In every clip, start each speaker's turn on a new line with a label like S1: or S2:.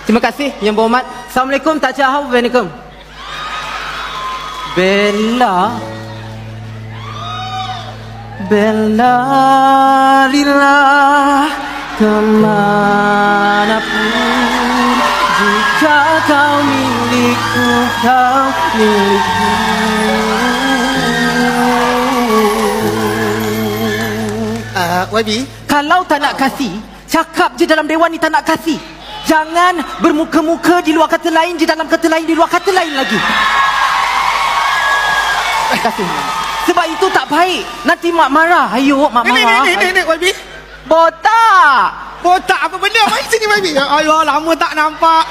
S1: Terima kasih yang berhormat. Assalamualaikum, tak jauh. Waalaikumsalam. Bella, Bella, lillah, kemanapun, jika kau milikku, kau milikku.
S2: YB,
S1: kalau tak nak kasih, cakap je dalam dewan ni tak nak kasih. Jangan bermuka-muka di luar kata lain, di dalam kata lain, di luar kata lain lagi. Kasih. Sebab itu tak baik. Nanti mak marah. Ayo, mak marah.
S2: Nenek, YB.
S1: Botak.
S2: Botak apa benda? Mari sini, YB. Ayolah, lama tak nampak.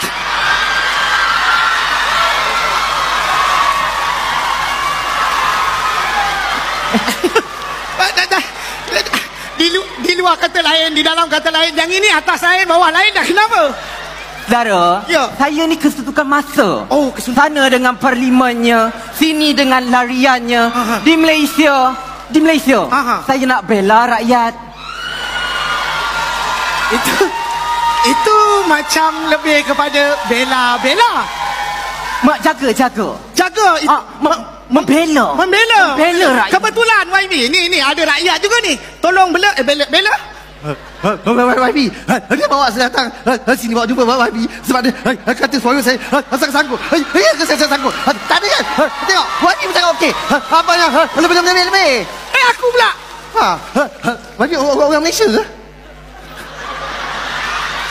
S2: Di luar kata lain, di dalam kata lain. Yang ini atas lain, bawah lain. Dah kenapa?
S1: Saudara,
S2: ya.
S1: Saya ni kesuntukan masa.
S2: Oh, kesuntukan.
S1: Sana dengan parlimennya, sini dengan lariannya.
S2: Aha.
S1: Di Malaysia,
S2: Aha.
S1: saya nak bela rakyat.
S2: Itu macam lebih kepada bela.
S1: Mak jaga.
S2: Jaga.
S1: Membela rakyat.
S2: Kebetulan YB ni ada rakyat juga ni. Tolong bela. YB, dia bawa saya datang sini bawa jumpa YB sebab dia kata suara saya sanggup. Saya sanggup. Tak ada kan? Tengok, YB bercakap okey. Apa yang lebih. Aku pula. YB orang Malaysia ke?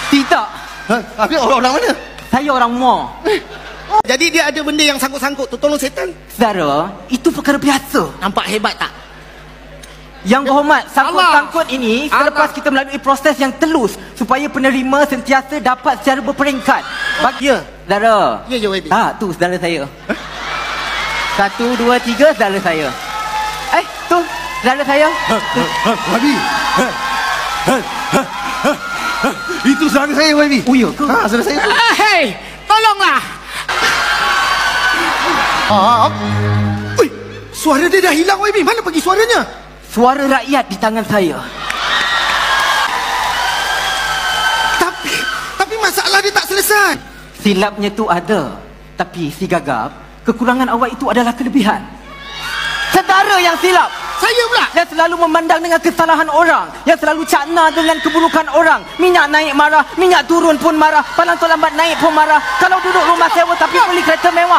S1: Tidak.
S2: Tapi orang mana?
S1: Saya orang Muar.
S2: Jadi dia ada benda yang sangkut-sangkut tu. Tolong setan.
S1: Saudara, itu perkara biasa.
S2: Nampak hebat tak?
S1: Yang berhormat, sangkut-sangkut ini selepas kita melalui proses yang telus supaya penerima sentiasa dapat secara berperingkat.
S2: Ya.
S1: Saudara.
S2: Ya, YB.
S1: Tu saudara saya. 1, 2, 3, saudara saya. Tu saudara saya.
S2: YB. Itu saudara saya, YB.
S1: Oh ya ke?
S2: Saudara saya.
S3: Hei, tolonglah.
S2: Ui, suara dia dah hilang, YB. Mana pergi suaranya?
S1: Suara rakyat di tangan saya.
S2: Tapi masalah dia tak selesai.
S1: Silapnya tu ada, tapi si gagap, kekurangan awak itu adalah kelebihan. Saudara yang silap.
S2: Saya pula.
S1: Yang selalu memandang dengan kesalahan orang, yang selalu cakna dengan keburukan orang. Minyak naik marah, minyak turun pun marah, palang tu lambat naik pun marah. Kalau duduk rumah sewa tapi beli kereta mewah.